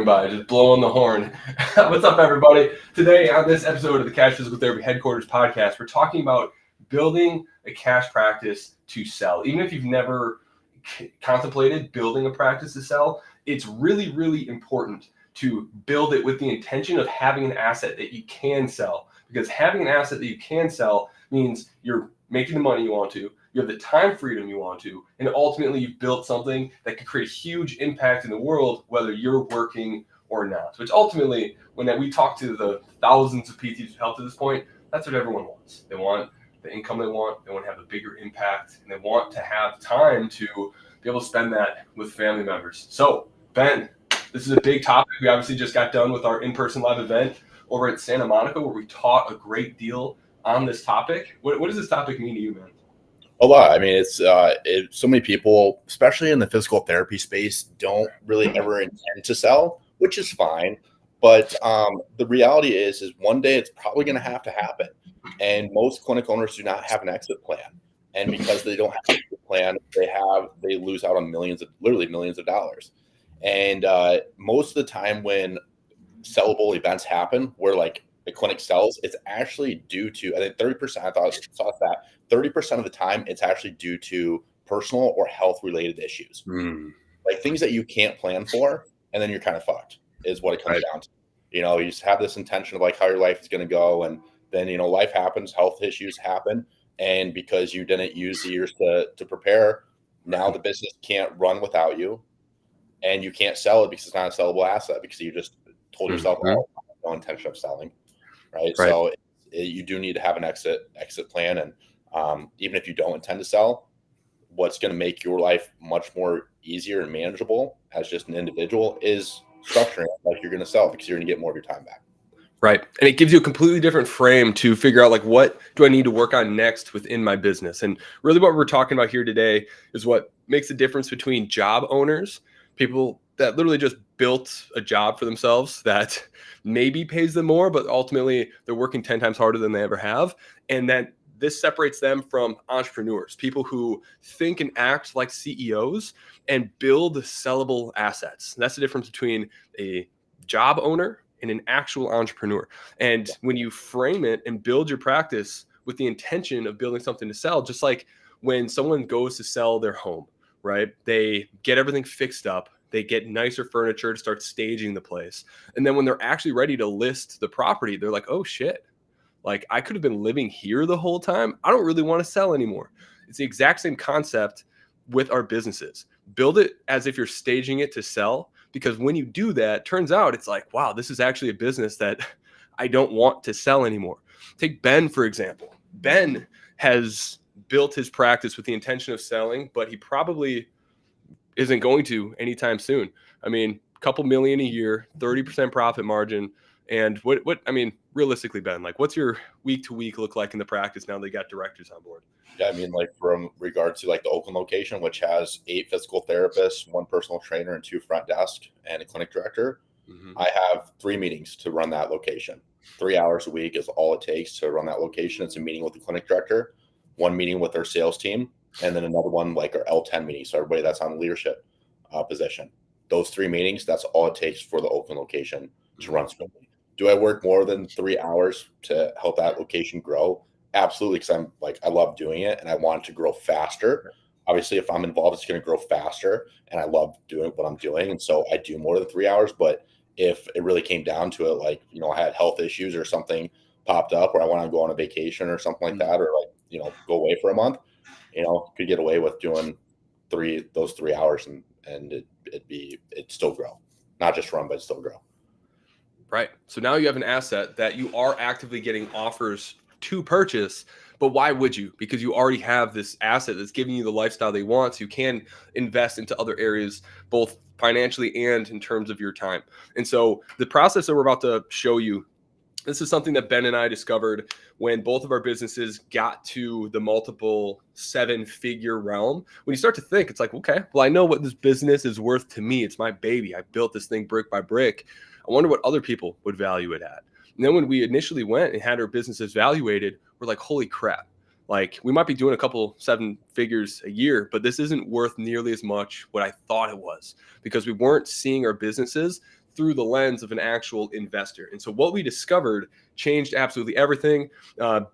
by just blowing the horn. What's up, everybody? Today on this episode of the Cash Physical Therapy Headquarters podcast, we're talking about building a cash practice to sell. Even if you've never contemplated building a practice to sell, it's really, really important to build it with the intention of having an asset that you can sell. Because having an asset that you can sell means you're making the money you want to, you have the time freedom you want to, and ultimately you've built something that could create a huge impact in the world, whether you're working or not. Which ultimately, when we talk to the thousands of PTs who've helped to this point, that's what everyone wants. They want the income they want to have a bigger impact, and they want to have time to be able to spend that with family members. So, Ben, this is a big topic. We obviously just got done with our in-person live event over at Santa Monica, where we taught a great deal on this topic. What does this topic mean to you, man? A lot. I mean, it's so many people, especially in the physical therapy space, don't really ever intend to sell, which is fine. But the reality is one day it's probably going to happen. And most clinic owners do not have an exit plan. And because they don't have an exit plan, they lose out on literally millions of dollars. And most of the time when sellable events happen, where like the clinic sells, it's actually due to, I think 30%, I saw that 30% of the time it's actually due to personal or health related issues. Like things that you can't plan for, and then you're kind of fucked is what it comes down to. You know, you just have this intention of like how your life is going to go, and then, you know, life happens, health issues happen. And because you didn't use the years to prepare, now the business can't run without you, and you can't sell it because it's not a sellable asset because you just told yourself, oh, no intention of selling. Right. So you do need to have an exit plan. And even if you don't intend to sell, what's going to make your life much more easier and manageable as just an individual is structuring it like you're going to sell, because you're going to get more of your time back. Right. And it gives you a completely different frame to figure out like, what do I need to work on next within my business? And really what we're talking about here today is what makes the difference between job owners, people that literally just built a job for themselves that maybe pays them more, but ultimately they're working 10 times harder than they ever have. And then this separates them from entrepreneurs, people who think and act like CEOs and build sellable assets. And that's the difference between a job owner and an actual entrepreneur. And when you frame it and build your practice with the intention of building something to sell, just like when someone goes to sell their home, right? They get everything fixed up. They get nicer furniture to start staging the place. And then when they're actually ready to list the property, they're like, oh shit, like I could have been living here the whole time. I don't really want to sell anymore. It's the exact same concept with our businesses. Build it as if you're staging it to sell, because when you do that, turns out it's like, wow, this is actually a business that I don't want to sell anymore. Take Ben, for example. Ben has built his practice with the intention of selling, but he probably isn't going to anytime soon. I mean, a couple million a year, 30% profit margin. And what I mean, realistically, Ben, like what's your week to week look like in the practice now they got directors on board? Yeah, I mean, like from regards to like the Oakland location, which has 8 physical therapists, 1 personal trainer, and 2 front desk, and a clinic director, I have 3 meetings to run that location. 3 hours a week is all it takes to run that location. It's a meeting with the clinic director, 1 meeting with our sales team, and then another one like our L10 meeting. So everybody that's on leadership position. Those 3 meetings, that's all it takes for the Oakland location to run smoothly. Do I work more than 3 hours to help that location grow? Absolutely, because I'm like, I love doing it and I want it to grow faster. Obviously, if I'm involved, it's going to grow faster, and I love doing what I'm doing. And so I do more than 3 hours. But if it really came down to it, like, you know, I had health issues or something popped up, or I want to go on a vacation or something like that, or like, you know, go away for a month, you know, could get away with doing those 3 hours, and it'd still grow, not just run, but it'd still grow. Right. So now you have an asset that you are actively getting offers to purchase, but why would you? Because you already have this asset that's giving you the lifestyle they want, so you can invest into other areas, both financially and in terms of your time. And so the process that we're about to show you, this is something that Ben and I discovered when both of our businesses got to the multiple 7-figure realm. When you start to think, it's like, okay, well, I know what this business is worth to me. It's my baby. I built this thing brick by brick. I wonder what other people would value it at. And then when we initially went and had our businesses evaluated, we're like, holy crap. Like, we might be doing a couple 7 figures a year, but this isn't worth nearly as much what I thought it was, because we weren't seeing our businesses through the lens of an actual investor. And so what we discovered changed absolutely everything.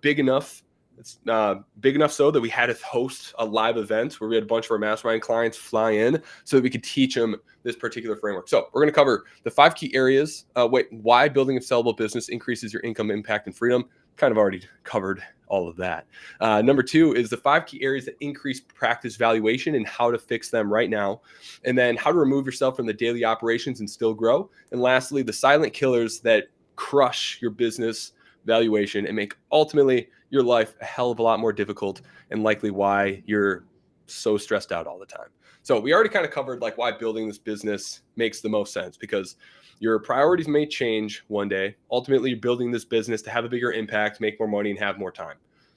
Big enough so that we had to host a live event where we had a bunch of our mastermind clients fly in so that we could teach them this particular framework. So we're going to cover the 5 key areas, why building a sellable business increases your income, impact, and freedom. Kind of already covered all of that. Number 2 is the 5 key areas that increase practice valuation and how to fix them right now. And then how to remove yourself from the daily operations and still grow. And lastly, the silent killers that crush your business valuation and make ultimately your life a hell of a lot more difficult, and likely why you're so stressed out all the time. So we already kind of covered like why building this business makes the most sense, because your priorities may change one day. Ultimately, you're building this business to have a bigger impact, make more money, and have more time.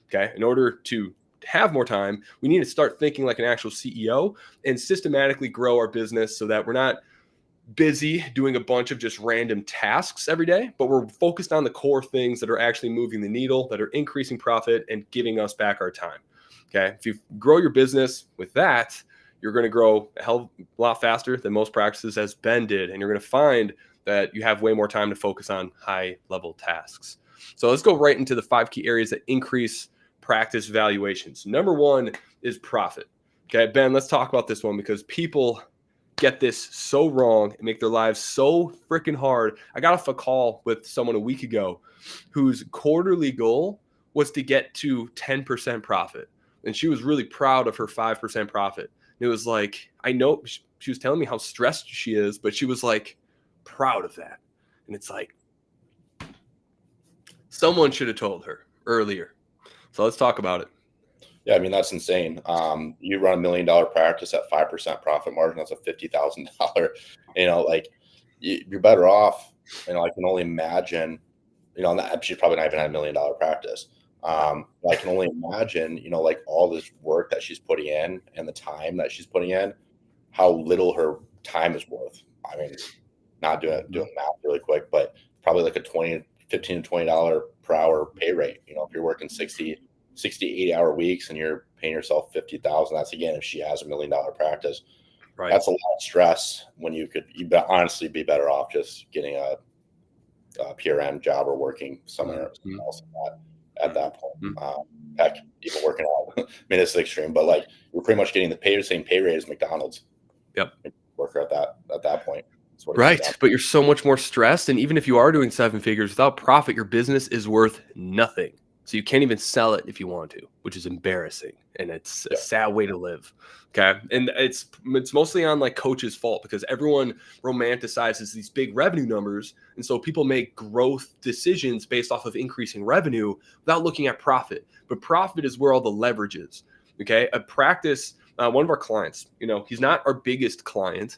Okay. In order to have more time, we need to start thinking like an actual CEO and systematically grow our business so that we're not busy doing a bunch of just random tasks every day, but we're focused on the core things that are actually moving the needle, that are increasing profit and giving us back our time. Okay. If you grow your business with that, you're going to grow a hell of a lot faster than most practices, as Ben did. And you're going to find that you have way more time to focus on high level tasks. So let's go right into the 5 key areas that increase practice valuations. Number 1 is profit. Okay, Ben, let's talk about this one, because people get this so wrong and make their lives so freaking hard. I got off a call with someone a week ago whose quarterly goal was to get to 10% profit. And she was really proud of her 5% profit. And it was like, I know she was telling me how stressed she is, but she was like proud of that. And it's like, someone should have told her earlier. So let's talk about it. Yeah, I mean, that's insane. You run $1 million practice at 5% profit margin. That's a $50,000, like you're better off. I can only imagine, she's probably not even had $1 million practice. I can only imagine, like all this work that she's putting in and the time that she's putting in, how little her time is worth. I mean, not doing math really quick, but probably like a $15 to $20 per hour pay rate. If you're working 60 80-hour weeks and you're paying yourself $50,000, that's, again, if she has $1 million practice, right? That's a lot of stress when you honestly be better off just getting a PRN job or working somewhere else at that point. Heck, even working out. I mean, it's extreme, but like you're pretty much getting the same pay rate as McDonald's. Yep. Worker at that point. Right. But you're so much more stressed. And even if you are doing 7 figures without profit, your business is worth nothing. So you can't even sell it if you want to, which is embarrassing. And it's a sad way to live. Okay. And it's mostly on like coach's fault, because everyone romanticizes these big revenue numbers. And so people make growth decisions based off of increasing revenue without looking at profit. But profit is where all the leverage is. Okay. A practice, one of our clients, he's not our biggest client,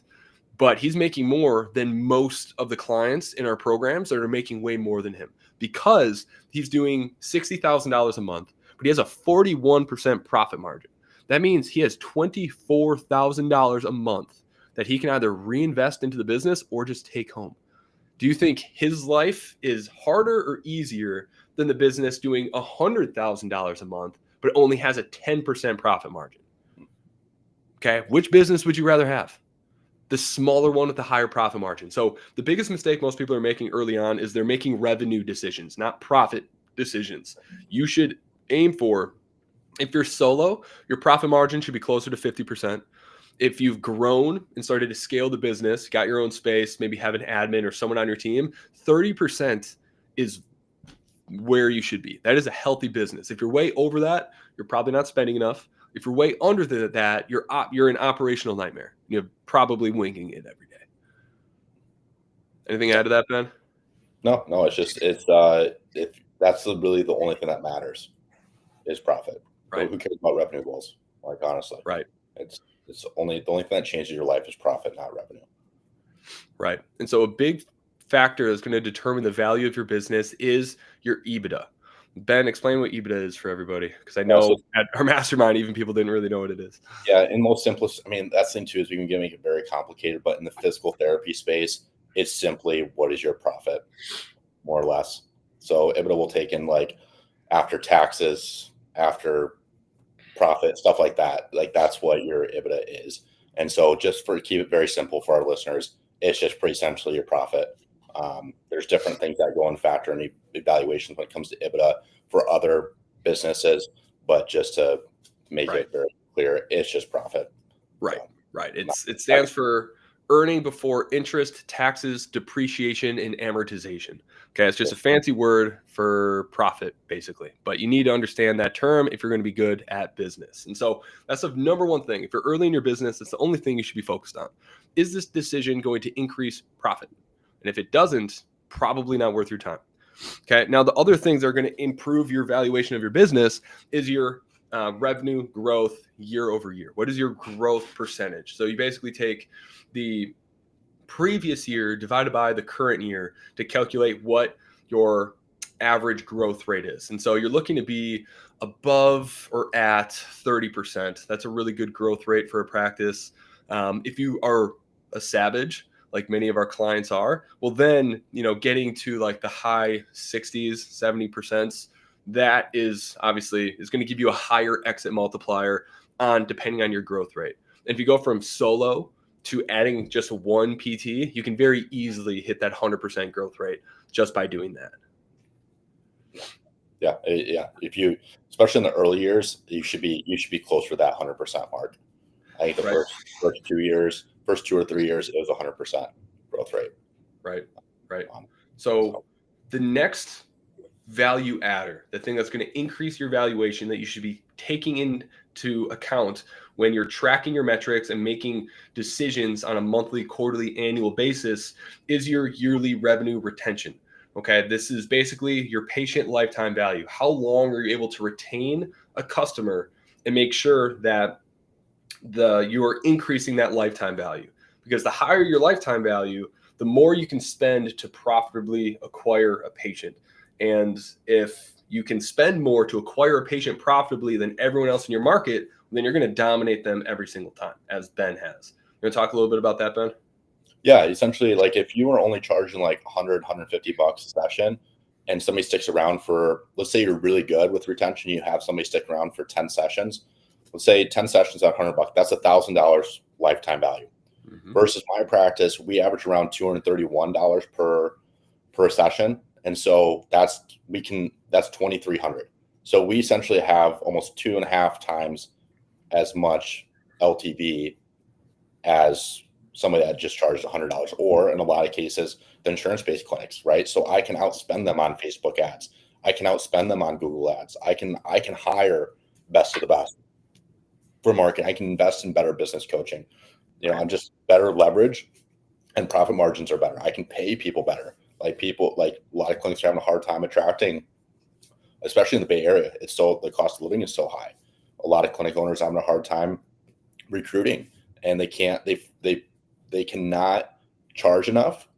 but he's making more than most of the clients in our programs that are making way more than him, because he's doing $60,000 a month, but he has a 41% profit margin. That means he has $24,000 a month that he can either reinvest into the business or just take home. Do you think his life is harder or easier than the business doing $100,000 a month, but only has a 10% profit margin? Okay. Which business would you rather have? The smaller one with the higher profit margin. So the biggest mistake most people are making early on is they're making revenue decisions, not profit decisions. You should aim for, if you're solo, your profit margin should be closer to 50%. If you've grown and started to scale the business, got your own space, maybe have an admin or someone on your team, 30% is where you should be. That is a healthy business. If you're way over that, you're probably not spending enough. If you're way under that, you're an operational nightmare. You're probably winging it every day. Anything to add to that, Ben? No, it's if that's really the only thing that matters is profit. Right. So who cares about revenue goals? Like, honestly, right. It's the only thing that changes your life is profit, not revenue. Right. And so a big factor that's going to determine the value of your business is your EBITDA. Ben, explain what EBITDA is for everybody, because I know at our mastermind, even people didn't really know what it is. Yeah, in most simplest, that's the thing too, is we can make it very complicated, but in the physical therapy space, it's simply what is your profit, more or less. So EBITDA will take in like after taxes, after profit, stuff like that. Like that's what your EBITDA is. And so just keep it very simple for our listeners, It's just pretty essentially your profit. There's different things that go and factor in evaluations when it comes to EBITDA for other businesses, but just to make Right. it very clear, it's just profit. Right. So, Right. not, It stands for earning before interest, taxes, depreciation, and amortization. Okay, it's just a fancy word for profit, basically. But you need to understand that term if you're going to be good at business. And so that's the number one thing. If you're early in your business, it's the only thing you should be focused on. Is this decision going to increase profit? And if it doesn't, probably not worth your time. Okay. Now, the other things that are going to improve your valuation of your business is your revenue growth year over year. What is your growth percentage? So you basically take the previous year divided by the current year to calculate what your average growth rate is. And so you're looking to be above or at 30%. That's a really good growth rate for a practice. If you are a savage, like many of our clients are, well, then, getting to like the high 60s, 70%, that is obviously is going to give you a higher exit multiplier on depending on your growth rate. And if you go from solo to adding just one PT, you can very easily hit that 100% growth rate just by doing that. Yeah. If you, especially in the early years, you should be closer to that 100% mark. I think the Right. first 2 years, first 2 or 3 years, it was 100% growth rate. Right. So the next value adder, the thing that's going to increase your valuation that you should be taking into account when you're tracking your metrics and making decisions on a monthly, quarterly, annual basis is your yearly revenue retention. Okay, this is basically your patient lifetime value. How long are you able to retain a customer and make sure that you are increasing that lifetime value? Because the higher your lifetime value, the more you can spend to profitably acquire a patient. And if you can spend more to acquire a patient profitably than everyone else in your market, then you're going to dominate them every single time, as Ben has. You want to talk a little bit about that, Ben? Yeah, essentially, like if you are only charging like 100, 150 bucks a session and somebody sticks around for, let's say you're really good with retention, you have somebody stick around for 10 sessions, let's say 10 sessions at 100 bucks, that's $1,000 lifetime value. Mm-hmm. Versus my practice, we average around $231 per session. And so that's $2,300. So we essentially have almost 2.5 times as much LTV as somebody that just charges $100, or in a lot of cases, the insurance-based clinics, right? So I can outspend them on Facebook ads. I can outspend them on Google ads. I can hire best of the best for marketing. I can invest in better business coaching. I'm just better leverage, and profit margins are better. I can pay people better. Like a lot of clinics are having a hard time attracting, especially in the Bay Area. The cost of living is so high. A lot of clinic owners are having a hard time recruiting, and they cannot charge enough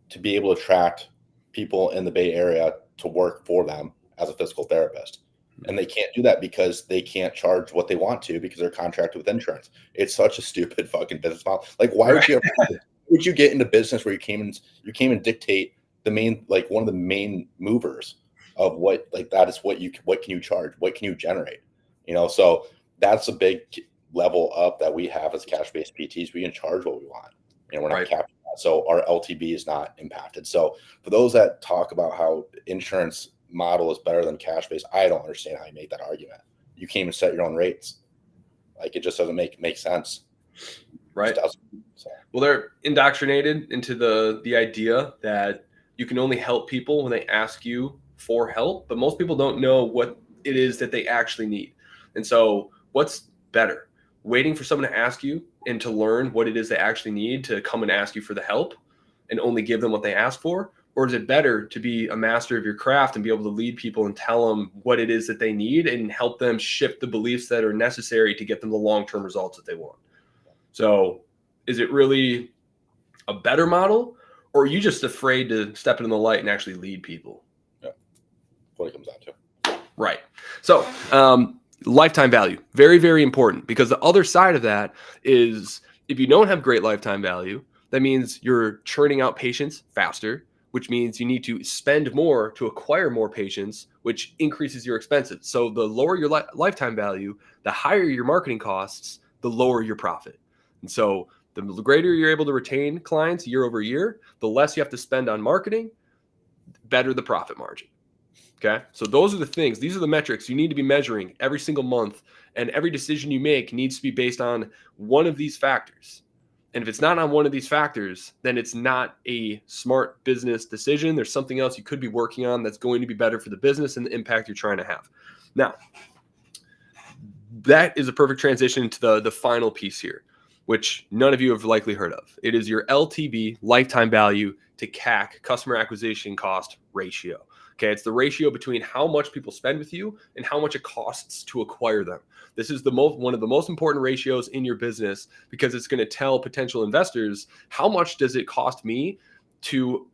to be able to attract people in the Bay Area to work for them as a physical therapist. And they can't do that because they can't charge what they want to because they're contracted with insurance. It's such a stupid fucking business model. Like, why would you get into business where you came and dictate the main, like one of the main movers of what, like that is what can you charge? What can you generate? So that's a big level up that we have as cash-based PTs. We can charge what we want. We're not capped. So our LTV is not impacted. So for those that talk about how insurance model is better than cash-based, I don't understand how you make that argument. You can't even set your own rates. Like, it just doesn't make sense. Right. So. Well, they're indoctrinated into the idea that you can only help people when they ask you for help, but most people don't know what it is that they actually need. And so what's better? Waiting for someone to ask you and to learn what it is they actually need to come and ask you for the help and only give them what they ask for? Or is it better to be a master of your craft and be able to lead people and tell them what it is that they need and help them shift the beliefs that are necessary to get them the long-term results that they want? So is it really a better model, or are you just afraid to step into the light and actually lead people? Yeah, what it comes down to. Right. So lifetime value, very, very important, because the other side of that is if you don't have great lifetime value, that means you're churning out patients faster, which means you need to spend more to acquire more patients, which increases your expenses. So the lower your lifetime value, the higher your marketing costs, the lower your profit. And so The greater you're able to retain clients year over year, the less you have to spend on marketing, better the profit margin. Okay. So those are the things, these are the metrics you need to be measuring every single month. And every decision you make needs to be based on one of these factors. And if it's not on one of these factors, then it's not a smart business decision. There's something else you could be working on that's going to be better for the business and the impact you're trying to have. Now, that is a perfect transition to the final piece here, which none of you have likely heard of. It is your LTV, lifetime value to CAC, customer acquisition cost ratio. Okay, it's the ratio between how much people spend with you and how much it costs to acquire them. This is one of the most important ratios in your business, because it's going to tell potential investors, how much does it cost me to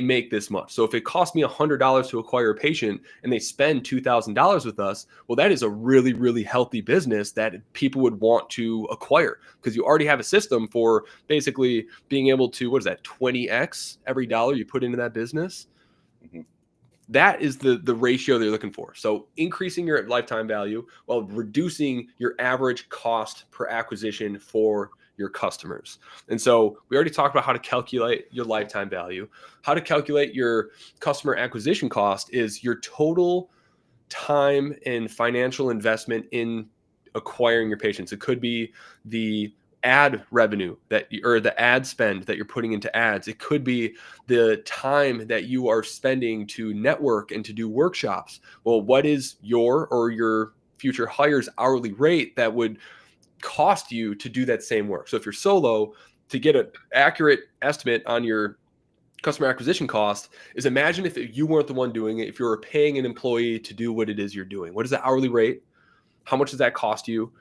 make this much? So if it costs me $100 to acquire a patient and they spend $2,000 with us, well, that is a really, really healthy business that people would want to acquire, because you already have a system for basically being able to, what is that, 20x every dollar you put into that business. Mm-hmm. That is the ratio they're looking for. So increasing your lifetime value while reducing your average cost per acquisition for your customers. And so we already talked about how to calculate your lifetime value. How to calculate your customer acquisition cost is your total time and financial investment in acquiring your patients. It could be the ad revenue or the ad spend that you're putting into ads. It could be the time that you are spending to network and to do workshops. Well, what is your future hire's hourly rate that would cost you to do that same work? So if you're solo, to get an accurate estimate on your customer acquisition cost is, imagine if you weren't the one doing it, if you were paying an employee to do what it is you're doing. What is the hourly rate? How much does that cost you?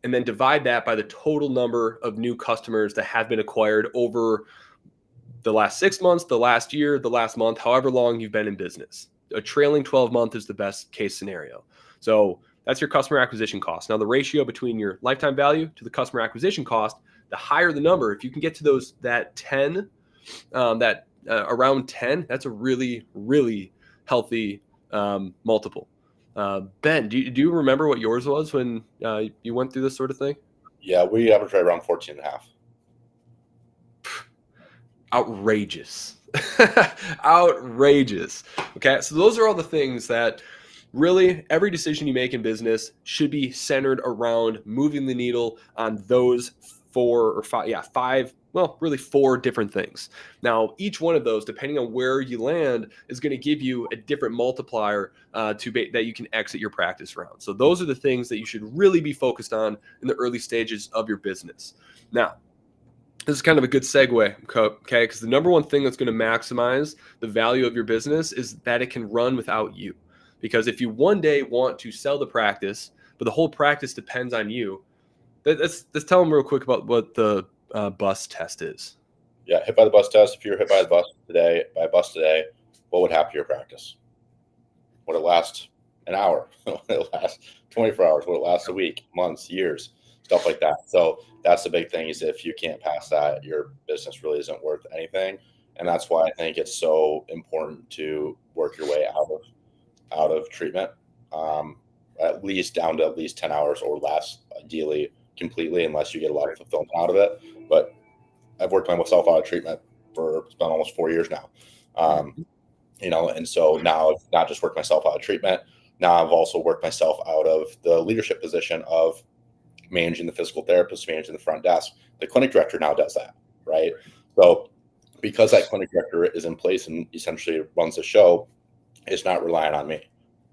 And then divide that by the total number of new customers that have been acquired over the last 6 months, the last year, the last month, however long you've been in business. A trailing 12 month is the best case scenario. So that's your customer acquisition cost. Now, the ratio between your lifetime value to the customer acquisition cost, the higher the number, if you can get to that 10, around 10, that's a really, really healthy multiple. Ben, do you remember what yours was when you went through this sort of thing? Yeah, we average right around 14 and a half. Outrageous. Outrageous. Okay, so those are all the things that really every decision you make in business should be centered around moving the needle on those four different things. Now, each one of those, depending on where you land, is going to give you a different multiplier that you can exit your practice around. So those are the things that you should really be focused on in the early stages of your business. Now, this is kind of a good segue, okay? Because the number one thing that's going to maximize the value of your business is that it can run without you. Because if you one day want to sell the practice, but the whole practice depends on you, let's tell them real quick about what the bus test is. Yeah, hit by the bus test. If you're hit by a bus today, what would happen to your practice? Would it last an hour? Would it last 24 hours? Would it last a week, months, years, stuff like that? So that's the big thing, is if you can't pass that, your business really isn't worth anything. And that's why I think it's so important to work your way out of treatment, at least down to at least 10 hours or less, ideally completely, unless you get a lot of fulfillment out of it. But I've worked myself out of treatment it's been almost 4 years now. And so now I've not just worked myself out of treatment. Now I've also worked myself out of the leadership position of managing the physical therapist, managing the front desk. The clinic director now does that, right? So because that clinic director is in place and essentially runs the show, it's not relying on me.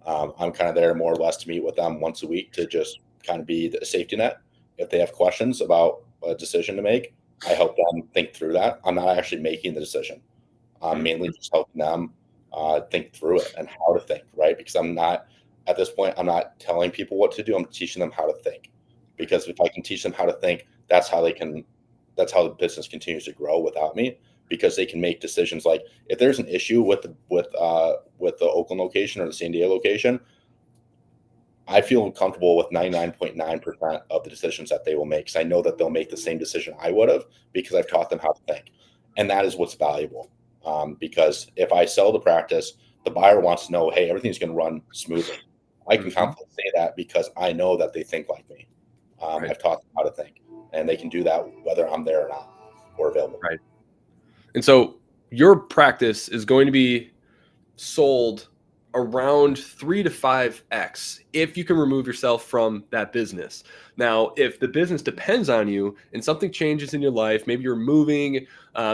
I'm kind of there more or less to meet with them once a week to just kind of be the safety net. If they have questions about a decision to make, I help them think through that. I'm not actually making the decision. I'm mainly just helping them think through it and how to think, right? Because at this point, I'm not telling people what to do. I'm teaching them how to think. Because if I can teach them how to think, that's how the business continues to grow without me. Because they can make decisions like, if there's an issue with the Oakland location or the San Diego location, I feel comfortable with 99.9% of the decisions that they will make, because I know that they'll make the same decision I would have, because I've taught them how to think. And that is what's valuable. Because if I sell the practice, the buyer wants to know, hey, everything's going to run smoothly. I can confidently say that because I know that they think like me. Right. I've taught them how to think. and they can do that whether I'm there or not or available. Right. And so your practice is going to be sold around 3 to 5x if you can remove yourself from that business. Now, if the business depends on you and something changes in your life, maybe you're moving,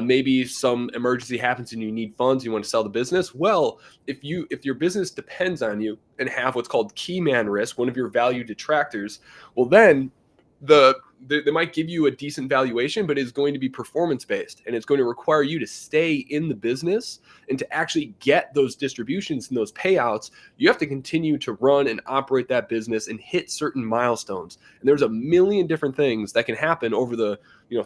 maybe some emergency happens and you need funds, you want to sell the business. Well, if your business depends on you and have what's called key man risk, one of your value detractors, well then they might give you a decent valuation, but it's going to be performance based and it's going to require you to stay in the business. And to actually get those distributions and those payouts, you have to continue to run and operate that business and hit certain milestones. And there's a million different things that can happen over the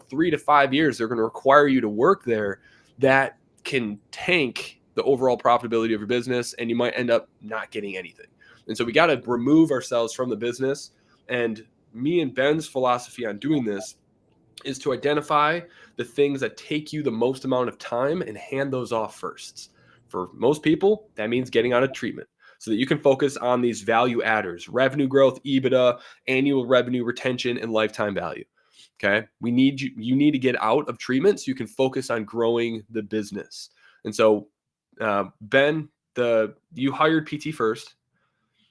3 to 5 years. They're going to require you to work there that can tank the overall profitability of your business, and you might end up not getting anything. And so we got to remove ourselves from the business. And me and Ben's philosophy on doing this is to identify the things that take you the most amount of time and hand those off first. For most people, that means getting out of treatment so that you can focus on these value adders: revenue growth, EBITDA, annual revenue retention, and lifetime value. Okay. You need to get out of treatment so you can focus on growing the business. And so, Ben, you hired PT first.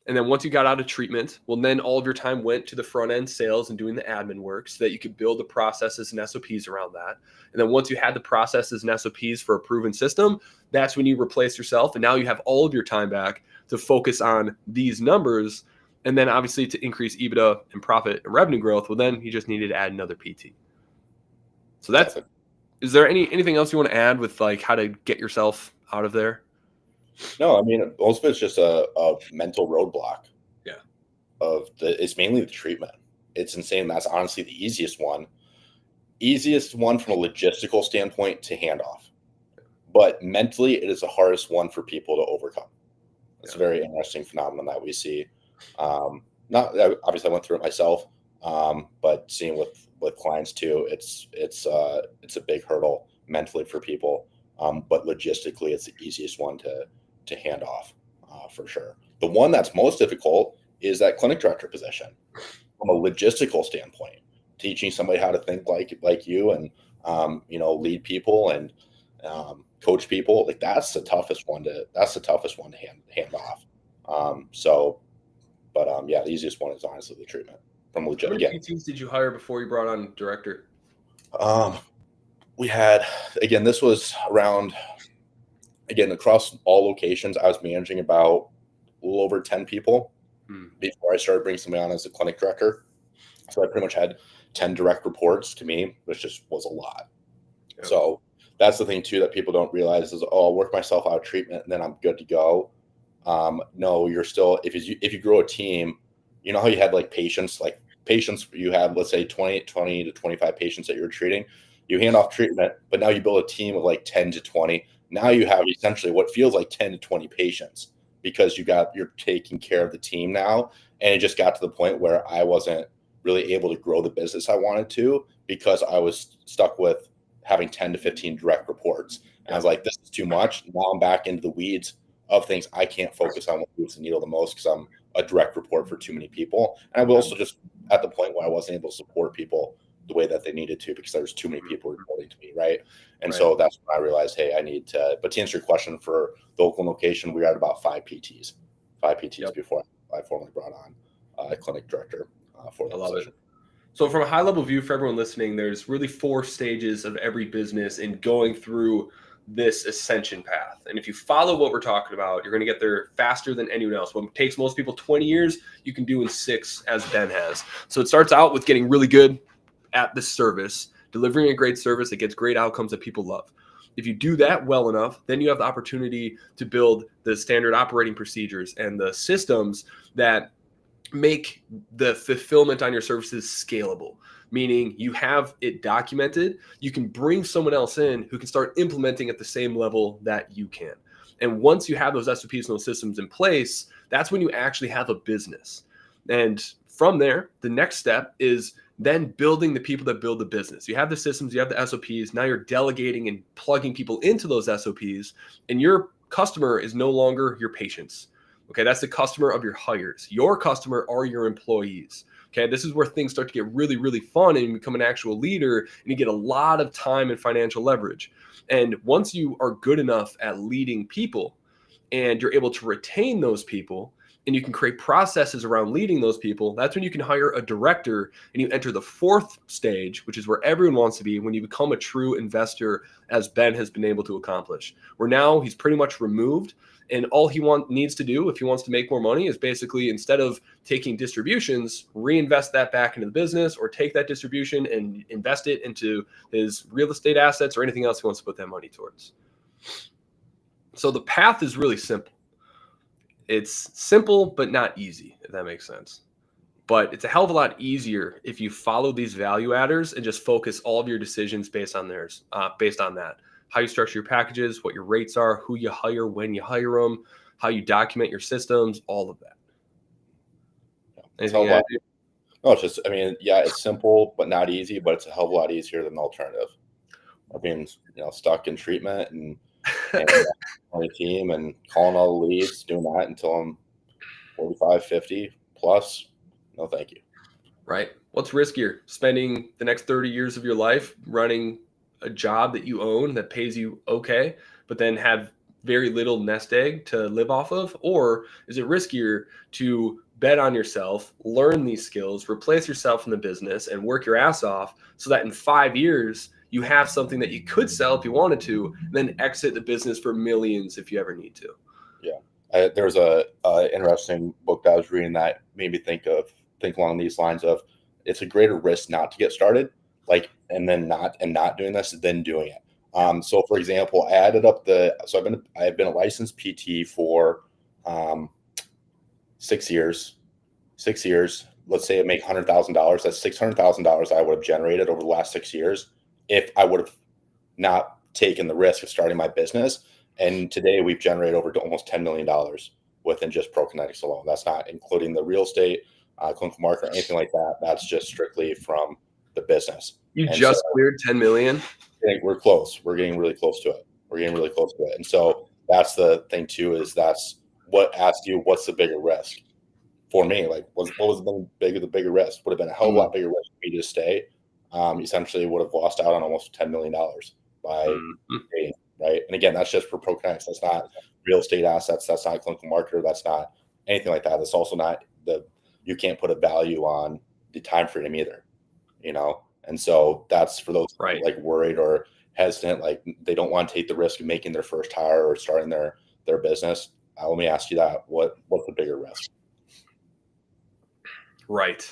And then once you got out of treatment, well, then all of your time went to the front end sales and doing the admin work so that you could build the processes and SOPs around that. And then once you had the processes and SOPs for a proven system, that's when you replaced yourself. And now you have all of your time back to focus on these numbers. And then obviously to increase EBITDA and profit and revenue growth, well, then you just needed to add another PT. So is there anything else you want to add with like how to get yourself out of there? No, I mean, most of it's just a mental roadblock. Yeah. It's mainly the treatment. It's insane. That's honestly the easiest one. Easiest one from a logistical standpoint to hand off. But mentally, it is the hardest one for people to overcome. It's a very interesting phenomenon that we see. Not obviously I went through it myself, but seeing with clients too, it's a big hurdle mentally for people. But logistically, it's the easiest one to hand off for sure. The one that's most difficult is that clinic director position from a logistical standpoint, teaching somebody how to think like you and lead people and coach people. Like that's the toughest one to hand off. Yeah, the easiest one is honestly the treatment from legit. How many PTs did you hire before you brought on director? We had, again, this was around, again, across all locations, I was managing about a little over 10 people before I started bringing somebody on as a clinic director. So I pretty much had 10 direct reports to me, which just was a lot. Yep. So that's the thing too that people don't realize is, oh, I'll work myself out of treatment and then I'm good to go. No, you're still, if you grow a team, you know how you had like patients, you have, let's say 20 to 25 patients that you're treating. You hand off treatment, but now you build a team of like 10 to 20. Now you have essentially what feels like 10 to 20 patients because you're taking care of the team now. And it just got to the point where I wasn't really able to grow the business I wanted to because I was stuck with having 10 to 15 direct reports. And I was like, this is too much. Now I'm back into the weeds of things. I can't focus on what moves the needle the most because I'm a direct report for too many people. And I was also just at the point where I wasn't able to support people the way that they needed to because there's too many people reporting to me, right? And so that's when I realized, hey, I need to. But to answer your question, for the local location, we were at about 5 PTs before I formally brought on a clinic director for that position. So from a high level view for everyone listening, there's really 4 stages of every business in going through this ascension path. And if you follow what we're talking about, you're going to get there faster than anyone else. What takes most people 20 years, you can do in 6, as Ben has. So it starts out with getting really good at the service, delivering a great service that gets great outcomes that people love. If you do that well enough, then you have the opportunity to build the standard operating procedures and the systems that make the fulfillment on your services scalable, meaning you have it documented. You can bring someone else in who can start implementing at the same level that you can. And once you have those SOPs and those systems in place, that's when you actually have a business. And from there, the next step is then building the people that build the business. You have the systems, you have the SOPs. Now you're delegating and plugging people into those SOPs, and your customer is no longer your patients. Okay, that's the customer of your hires. Your customer are your employees. Okay, this is where things start to get really, really fun and you become an actual leader and you get a lot of time and financial leverage. And once you are good enough at leading people and you're able to retain those people and you can create processes around leading those people, that's when you can hire a director and you enter the fourth stage, which is where everyone wants to be when you become a true investor, as Ben has been able to accomplish. Where now he's pretty much removed, and all he needs to do if he wants to make more money is basically, instead of taking distributions, reinvest that back into the business, or take that distribution and invest it into his real estate assets or anything else he wants to put that money towards. So the path is really simple. It's simple, but not easy, if that makes sense. But it's a hell of a lot easier if you follow these value adders and just focus all of your decisions based on that. How you structure your packages, what your rates are, who you hire, when you hire them, how you document your systems, all of that. Anything no, it's just, I mean, yeah, it's simple but not easy, but it's a hell of a lot easier than the alternative. I mean, stuck in treatment and on a team and calling all the leads, doing that until I'm 45, 50 plus. No, thank you. Right. What's riskier? Spending the next 30 years of your life running a job that you own that pays you okay, but then have very little nest egg to live off of? Or is it riskier to bet on yourself, learn these skills, replace yourself in the business, and work your ass off so that in 5 years you have something that you could sell if you wanted to, and then exit the business for millions if you ever need to? Yeah. There's a interesting book that I was reading that made me think along these lines of, it's a greater risk not to get started, and not doing this than doing it. So for example, I added up I've been a licensed PT for 6 years. 6 years. Let's say I make $100,000. That's $600,000 I would have generated over the last 6 years if I would have not taken the risk of starting my business. And today we've generated over almost $10 million within just ProKinetics alone. That's not including the real estate, clinical market, or anything like that. That's just strictly from the business. You just cleared 10 million. We're close. We're getting really close to it. And so that's the thing too, is that's what asks you, what's the bigger risk? For me, what was the bigger risk? Would have been a hell of a lot bigger risk for me to stay. Essentially would have lost out on almost $10 million by staying, right? And again, that's just for ProKinetics. That's not real estate assets. That's not clinical marketer. That's not anything like that. That's also not you can't put a value on the time freedom either, And so that's for those right, worried or hesitant, they don't want to take the risk of making their first hire or starting their business. Let me ask you that: what's the bigger risk? Right.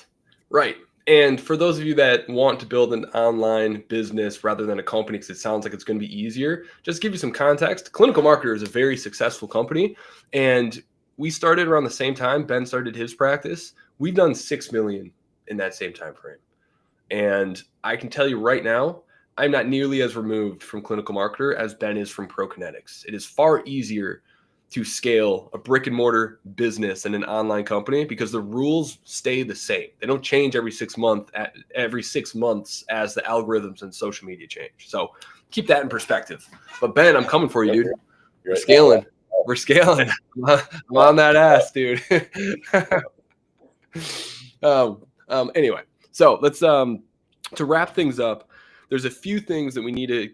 And for those of you that want to build an online business rather than a company, because it sounds like it's going to be easier, just to give you some context, Clinical Marketer is a very successful company. And we started around the same time Ben started his practice. We've done 6 million in that same time frame. And I can tell you right now, I'm not nearly as removed from Clinical Marketer as Ben is from ProKinetics. It is far easier to scale a brick and mortar business and an online company because the rules stay the same. They don't change every 6 months as the algorithms and social media change. So keep that in perspective. But Ben, I'm coming for you, dude. We're scaling. We're scaling. I'm on that ass, dude. Anyway, so let's to wrap things up, there's a few things that we need to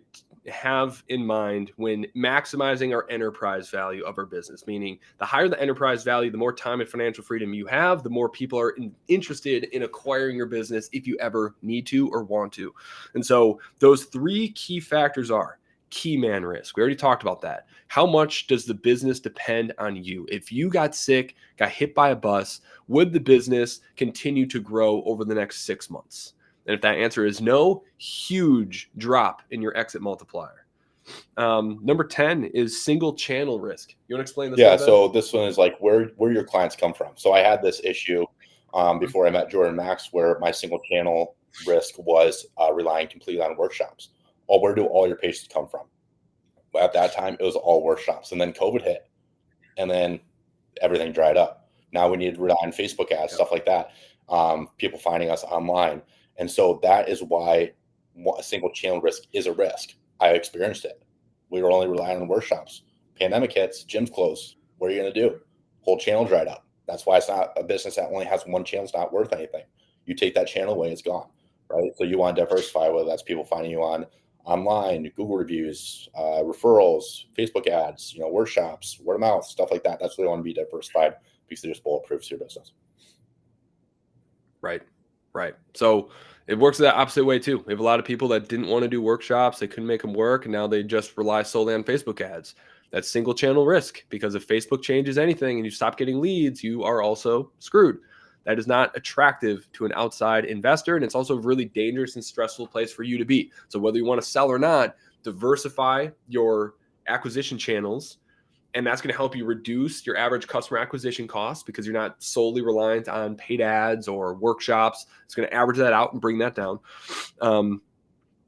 have in mind when maximizing our enterprise value of our business. Meaning, the higher the enterprise value, the more time and financial freedom you have, the more people are interested in acquiring your business if you ever need to or want to. And so those 3 key factors are key man risk. We already talked about that. How much does the business depend on you? If you got sick, got hit by a bus, would the business continue to grow over the next 6 months? And if that answer is no, huge drop in your exit multiplier. Number 10 is single channel risk. You want to explain this? Yeah. So this one is where your clients come from. So I had this issue before I met Jordan Max, where my single channel risk was relying completely on workshops. Where do all your patients come from? At that time, it was all workshops. And then COVID hit, and then everything dried up. Now we need to rely on Facebook ads, stuff like that. People finding us online. And so that is why a single channel risk is a risk. I experienced it. We were only relying on workshops. Pandemic hits, gyms closed. What are you going to do? Whole channel dried up. That's why it's not a business that only has one channel. It's not worth anything. You take that channel away, it's gone, right? So you want to diversify, whether that's people finding you on online, Google reviews, referrals, Facebook ads, workshops, word of mouth, stuff like that. That's where they want to be diversified because they're just bulletproof to your business. Right. Right. So it works the opposite way too. We have a lot of people that didn't want to do workshops. They couldn't make them work. And now they just rely solely on Facebook ads. That's single channel risk, because if Facebook changes anything and you stop getting leads, you are also screwed. That is not attractive to an outside investor. And it's also a really dangerous and stressful place for you to be. So whether you want to sell or not, diversify your acquisition channels. And that's going to help you reduce your average customer acquisition costs, because you're not solely reliant on paid ads or workshops. It's going to average that out and bring that down.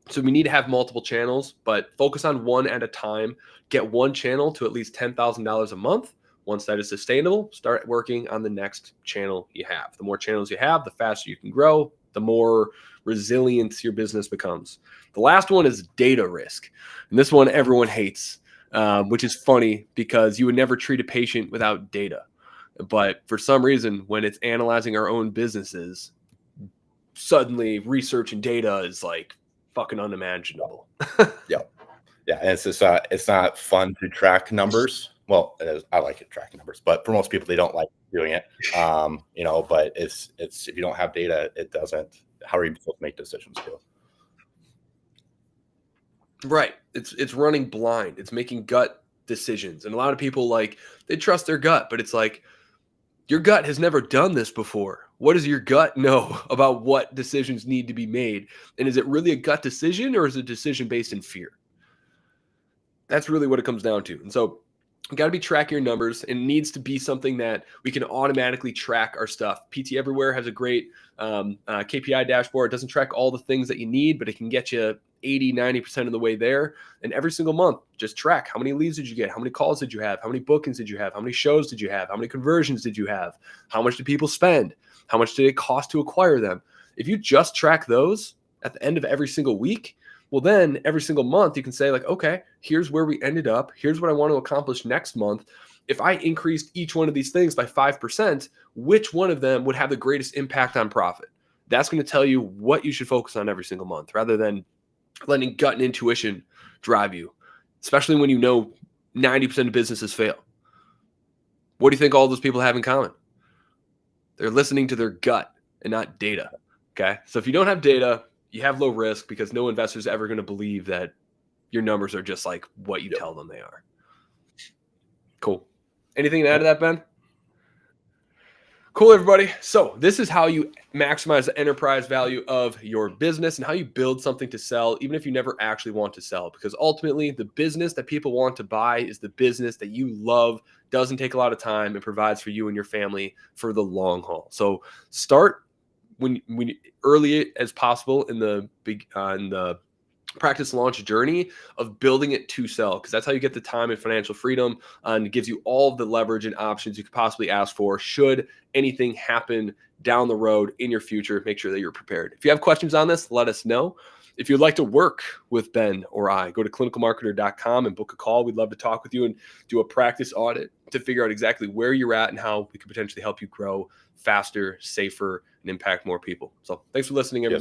So we need to have multiple channels, but focus on one at a time. Get one channel to at least $10,000 a month. Once that is sustainable, start working on the next channel you have. The more channels you have, the faster you can grow, the more resilient your business becomes. The last one is data risk. And this one everyone hates. Which is funny, because you would never treat a patient without data. But for some reason, when it's analyzing our own businesses, suddenly research and data is like fucking unimaginable. Yeah. Yeah. And it's just, it's not fun to track numbers. Well, it is, I like to track numbers, but for most people, they don't like doing it. But it's, if you don't have data, it doesn't, how are you supposed to make decisions too? Right. It's running blind. It's making gut decisions. And a lot of people, like, they trust their gut, but it's like, your gut has never done this before. What does your gut know about what decisions need to be made? And is it really a gut decision, or is it a decision based in fear? That's really what it comes down to. And so you got to be tracking your numbers, and it needs to be something that we can automatically track our stuff. PT Everywhere has a great KPI dashboard. It doesn't track all the things that you need, but it can get you 80, 90% of the way there. And every single month, just track how many leads did you get? How many calls did you have? How many bookings did you have? How many shows did you have? How many conversions did you have? How much did people spend? How much did it cost to acquire them? If you just track those at the end of every single week, well, then every single month you can say, like, okay, here's where we ended up. Here's what I want to accomplish next month. If I increased each one of these things by 5%, which one of them would have the greatest impact on profit? That's going to tell you what you should focus on every single month, rather than letting gut and intuition drive you, especially when 90% of businesses fail. What do you think all those people have in common? They're listening to their gut and not data. Okay. So if you don't have data, you have low risk, because no investor is ever going to believe that your numbers are just like what you tell them they are. Cool. Anything to add to that, Ben? Cool, everybody. So this is how you maximize the enterprise value of your business, and how you build something to sell, even if you never actually want to sell. Because ultimately, the business that people want to buy is the business that you love, doesn't take a lot of time, and provides for you and your family for the long haul. So start when early as possible in the practice launch journey of building it to sell, because that's how you get the time and financial freedom, and it gives you all of the leverage and options you could possibly ask for should anything happen down the road in your future. Make sure that you're prepared. If you have questions on this, let us know. If you'd like to work with Ben or I, go to clinicalmarketer.com and book a call. We'd love to talk with you and do a practice audit to figure out exactly where you're at and how we could potentially help you grow faster, safer, and impact more people. So thanks for listening, everybody.